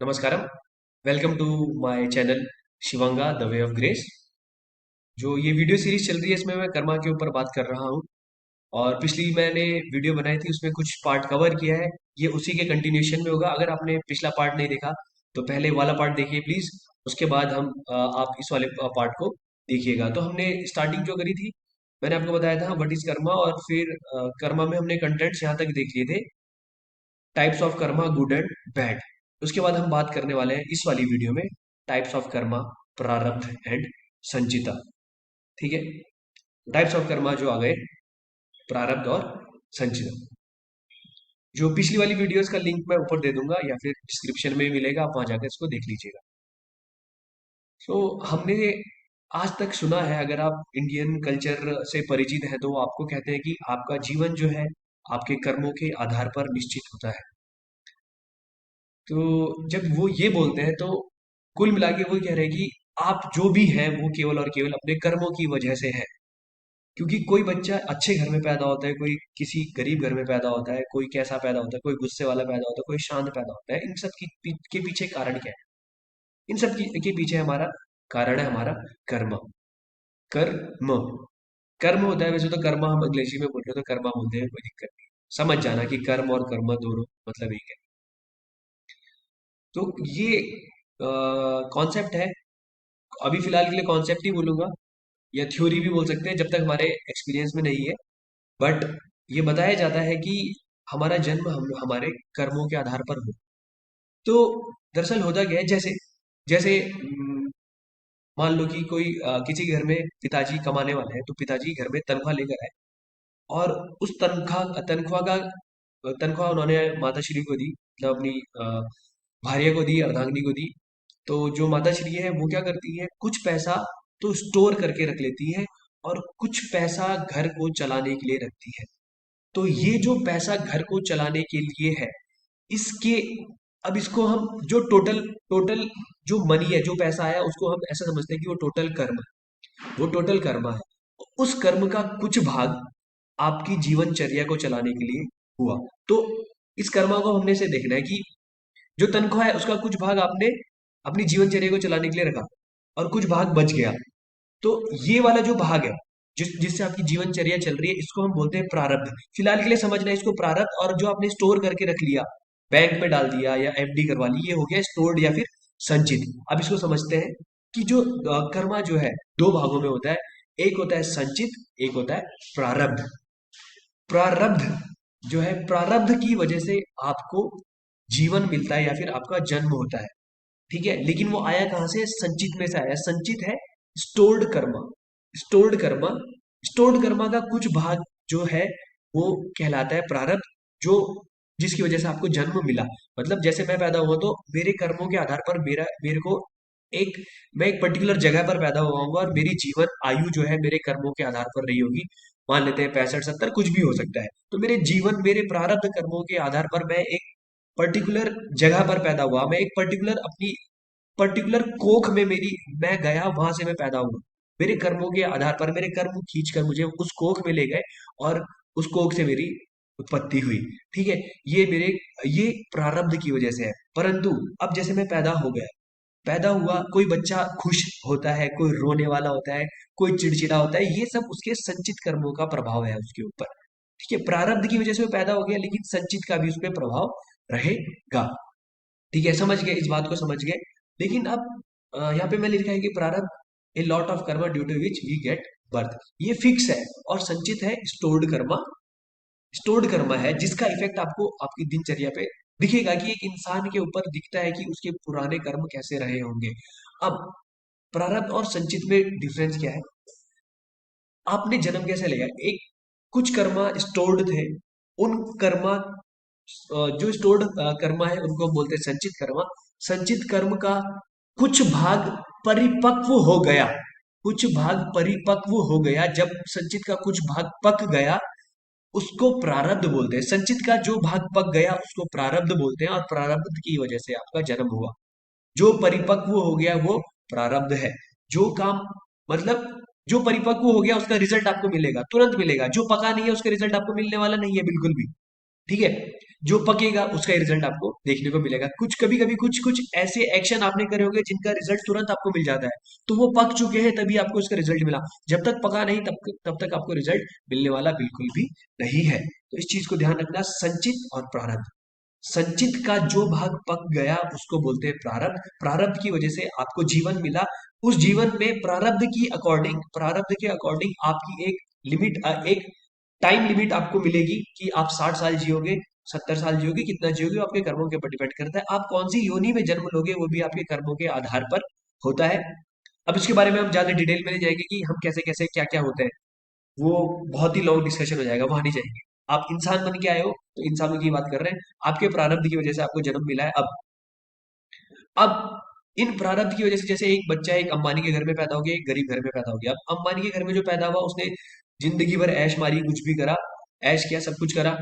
नमस्कारम। Welcome to my channel Shivanga the way of grace. जो ये video series चल रही है इसमें मैं कर्मा के ऊपर बात कर रहा हूँ। और पिछली मैंने वीडियो बनाई थी उसमें कुछ पार्ट कवर किया है। ये उसी के कंटिन्यूशन में होगा। अगर आपने पिछला पार्ट नहीं देखा तो पहले वाला पार्ट देखिए प्लीज। उसके बाद आप इस वाले पार्ट को देखिएगा। तो हमने स्टार्टिंग जो करी थी, मैंने आपको बताया था व्हाट इज कर्मा, और फिर कर्मा में हमने कंटेंट्स यहाँ तक देख लिए थे। Types of Karma, good and bad. उसके बाद हम बात करने वाले हैं इस वाली वीडियो में टाइप्स ऑफ कर्मा, प्रारब्ध एंड संचिता। ठीक है। टाइप्स ऑफ कर्मा जो आ गए, प्रारब्ध और संचिता। जो पिछली वाली वीडियोस का लिंक मैं ऊपर दे दूंगा या फिर डिस्क्रिप्शन में मिलेगा, आप वहां जाकर इसको देख लीजिएगा। तो हमने आज तक सुना है, अगर आप इंडियन कल्चर से परिचित हैं तो वो आपको कहते हैं कि आपका जीवन जो है आपके कर्मों के आधार पर निश्चित होता है। तो जब वो ये बोलते हैं तो कुल मिला के वो कह रहे हैं कि आप जो भी हैं वो केवल और केवल अपने कर्मों की वजह से है। क्योंकि कोई बच्चा अच्छे घर में पैदा होता है, कोई किसी गरीब घर में पैदा होता है, कोई कैसा पैदा होता है, कोई गुस्से वाला पैदा होता है, कोई शांत पैदा होता है। इन सब के पीछे कारण क्या है? इन सब के पीछे हमारा कारण है हमारा कर्म। कर्म कर्म होता है। वैसे तो कर्म हम अंग्रेजी में बोल रहे हो तो कर्मा बोलते हैं, कोई दिक्कत नहीं। समझ जाना कि कर्म और कर्म दोनों मतलब एक है। तो ये कॉन्सेप्ट है। अभी फिलहाल के लिए कॉन्सेप्ट ही बोलूंगा, या थ्योरी भी बोल सकते हैं जब तक हमारे एक्सपीरियंस में नहीं है। बट ये बताया जाता है कि हमारा जन्म हमारे कर्मों के आधार पर हो। तो दरअसल होता क्या है, जैसे जैसे मान लो कि कोई किसी घर में पिताजी कमाने वाले हैं, तो पिताजी घर में तनख्वाह लेकर आए। और उस तनख्वाह तनख्वाह का तनख्वाह उन्होंने माताश्री को दी, मतलब अपनी भार्या को दी, अर्धांगिनी को दी। तो जो माताश्री है वो क्या करती है, कुछ पैसा तो स्टोर करके रख लेती है और कुछ पैसा घर को चलाने के लिए रखती है। तो ये जो पैसा घर को चलाने के लिए है, इसके अब इसको हम जो टोटल टोटल जो मनी है, जो पैसा आया, उसको हम ऐसा समझते हैं कि वो टोटल कर्म है, वो टोटल कर्म है। उस कर्म का कुछ भाग आपकी जीवनचर्या को चलाने के लिए हुआ। तो इस कर्मा को हमने से देखना है कि जो तनख्वाह है उसका कुछ भाग आपने अपनी जीवनचर्या को चलाने के लिए रखा और कुछ भाग बच गया। तो ये वाला जो भाग है जिससे आपकी जीवनचर्या चल रही है, इसको हम बोलते हैं प्रारब्ध। फिलहाल के लिए समझना है इसको प्रारब्ध। और जो आपने स्टोर करके रख लिया, बैंक में डाल दिया या एफडी करवा ली, ये हो गया स्टोर्ड या फिर संचित। अब इसको समझते हैं कि जो कर्मा जो है दो भागों में होता है। एक होता है संचित, एक होता है प्रारब्ध। प्रारब्ध जो है, प्रारब्ध की वजह से आपको जीवन मिलता है या फिर आपका जन्म होता है। ठीक है। लेकिन वो आया कहां से? संचित में से आया। संचित है stored Karma. Stored Karma, stored Karma का कुछ भाग जो है वो कहलाता है प्रारब्ध, जो जिसकी वजह से आपको जन्म मिला। मतलब जैसे मैं पैदा हुआ तो मेरे कर्मों के आधार पर मेरे को एक मैं एक पर्टिकुलर जगह पर पैदा हुआ हूँ, और मेरी जीवन आयु जो है मेरे कर्मों के आधार पर रही होगी। मान लेते हैं 65 70, कुछ भी हो सकता है। तो मेरे जीवन मेरे प्रारब्ध कर्मों के आधार पर मैं एक पर्टिकुलर जगह पर पैदा हुआ, मैं एक पर्टिकुलर अपनी पर्टिकुलर कोख में मेरी मैं गया, वहां से मैं पैदा हुआ। मेरे कर्मों के आधार पर मेरे कर्म खींच कर मुझे उस कोख में ले गए, और उस कोख से मेरी उत्पत्ति हुई। ठीक है। ये प्रारब्ध की वजह से है। परंतु अब जैसे मैं पैदा हो गया, पैदा हुआ, कोई बच्चा खुश होता है, कोई रोने वाला होता है, कोई चिड़चिड़ा होता है, ये सब उसके संचित कर्मों का प्रभाव है उसके ऊपर। ठीक है। प्रारब्ध की वजह से वो पैदा हो गया, लेकिन संचित का भी उस पर प्रभाव रहेगा। ठीक है, समझ गए, इस बात को समझ गए। लेकिन अब यहाँ पे मैं लिखा है कि प्रारब्ध a lot of karma due to which we get birth, ये फिक्स है। और संचित है स्टोर्ड कर्मा। स्टोर्ड कर्मा है जिसका इफेक्ट आपको आपकी दिनचर्या पे दिखेगा, कि एक इंसान के ऊपर दिखता है कि उसके पुराने कर्म कैसे रहे होंगे। अब प्रारब्ध और संचित में डिफरेंस क्या है? आपने जन्म कैसे लिया? एक कुछ कर्मा स्टोर्ड थे, उन कर्मा जो स्टोर्ड कर्मा है उनको हम बोलते हैं संचित कर्मा। संचित कर्म का कुछ भाग परिपक्व हो गया, कुछ भाग परिपक्व हो गया। जब संचित का कुछ भाग पक गया, उसको प्रारब्ध बोलते हैं। संचित का जो भाग पक गया उसको प्रारब्ध बोलते हैं, और प्रारब्ध की वजह से आपका जन्म हुआ। जो परिपक्व हो गया वो प्रारब्ध है। जो काम मतलब जो परिपक्व हो गया उसका रिजल्ट आपको मिलेगा, तुरंत मिलेगा। जो पका नहीं है उसका रिजल्ट आपको मिलने वाला नहीं है बिल्कुल भी। ठीक है। जो पकेगा उसका ही रिजल्ट आपको देखने को मिलेगा। कुछ कभी कभी कुछ कुछ ऐसे एक्शन आपने करे होंगे जिनका रिजल्ट तुरंत आपको मिल जाता है, तो वो पक चुके हैं तभी आपको उसका रिजल्ट मिला। जब तक पका नहीं तब तक आपको रिजल्ट मिलने वाला बिल्कुल भी नहीं है। तो इस चीज को ध्यान रखना, संचित और प्रारब्ध। संचित का जो भाग पक गया उसको बोलते हैं प्रारब्ध। प्रारब्ध की वजह से आपको जीवन मिला। उस जीवन में प्रारब्ध के अकॉर्डिंग आपकी एक लिमिट, एक टाइम लिमिट आपको मिलेगी कि आप 60 साल जियोगे, 70 साल जियोगे, कितना जियोगे वो आपके कर्मों के ऊपर डिपेंड करता है। आप कौन सी योनि में जन्म लोगे वो भी आपके कर्मों के आधार पर होता है। अब इसके बारे में हम ज्यादा डिटेल में नहीं जाएंगे कि हम कैसे कैसे क्या क्या होते हैं, वो बहुत ही लॉन्ग डिस्कशन हो जाएगा, वहां नहीं जाएंगे। आप इंसान बन के आए हो तो इंसानों की बात कर रहे हैं। आपके प्रारब्ध की वजह से आपको जन्म मिला है। अब इन प्रारब्ध की वजह से, जैसे एक बच्चा एक अंबानी के घर में पैदा हो गया, एक गरीब घर में पैदा हो गया। अब अंबानी के घर में जो पैदा हुआ उसने जिंदगी भर ऐश मारी, कुछ भी करा, ऐश किया, सब कुछ करा,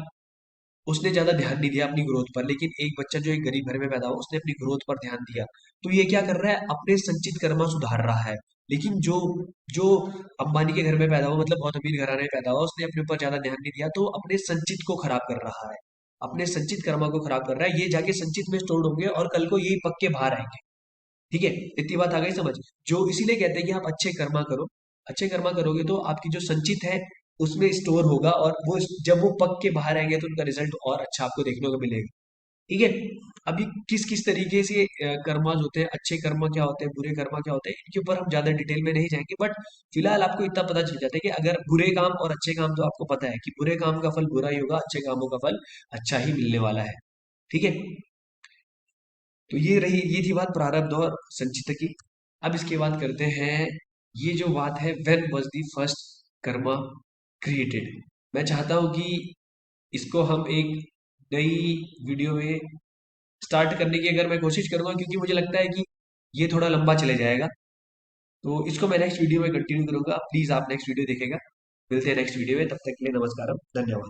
उसने ज्यादा ध्यान नहीं दिया अपनी ग्रोथ पर। लेकिन एक बच्चा जो एक गरीब घर में पैदा हुआ उसने अपनी ग्रोथ पर ध्यान दिया। तो ये क्या कर रहा है, अपने संचित कर्मा सुधार रहा है। लेकिन जो जो अंबानी के घर में पैदा हुआ, मतलब बहुत अमीर घराने में पैदा हुआ, उसने अपने ऊपर ज्यादा ध्यान नहीं दिया, तो अपने संचित को खराब कर रहा है, अपने संचित कर्मा को खराब कर रहा है। ये जाके संचित में स्टोर होंगे और कल को यही पक के बाहर आएंगे। ठीक है, इतनी बात आ गई समझ। जो इसीलिए कहते हैं कि आप अच्छे कर्मा करो। अच्छे कर्मा करोगे तो आपकी जो संचित है उसमें स्टोर होगा, और वो जब वो पक के बाहर आएंगे तो उनका रिजल्ट और अच्छा आपको देखने को मिलेगा। ठीक है। अभी किस किस तरीके से कर्माज होते हैं, अच्छे कर्मा क्या होते हैं, बुरे कर्मा क्या होते हैं, इनके ऊपर हम ज्यादा डिटेल में नहीं जाएंगे। बट फिलहाल आपको इतना पता चल जाता है कि अगर बुरे काम और अच्छे काम, तो आपको पता है कि बुरे काम का फल बुरा ही होगा, अच्छे कामों का फल अच्छा ही मिलने वाला है। ठीक है। तो ये थी बात प्रारब्ध और संचित की। अब इसके बाद करते हैं, ये जो बात है, when was the first Karma created. मैं चाहता हूं कि इसको हम एक नई वीडियो में स्टार्ट करने की अगर मैं कोशिश करूंगा, क्योंकि मुझे लगता है कि ये थोड़ा लंबा चले जाएगा। तो इसको मैं नेक्स्ट वीडियो में कंटिन्यू करूंगा, प्लीज आप नेक्स्ट वीडियो देखेगा। मिलते हैं नेक्स्ट वीडियो में, तब तक के लिए नमस्कार, धन्यवाद।